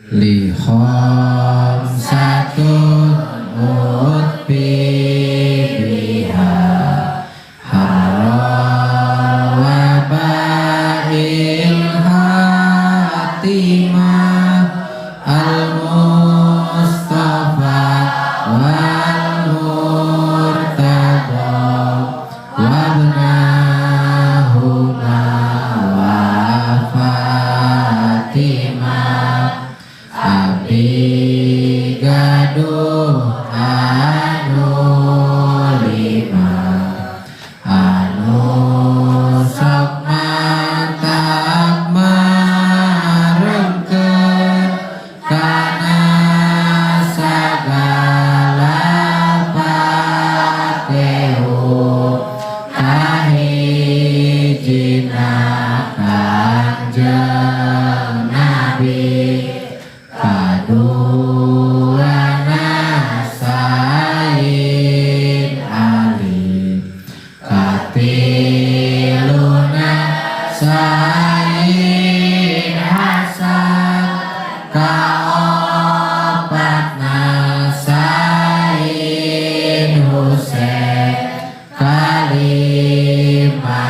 li khamsatun utbi biha haram wa ba'il hatimah al-mustafa wal murtada wa ibnahuma wa Fatimah abi gaduh anu lima anu sok mantap marengkeun kana sagala patehu kahijina Kanjeng Nabi kaduana Sayyid Ali katiluna Sayyid Hasan kaopatna Sayyid Husain kalima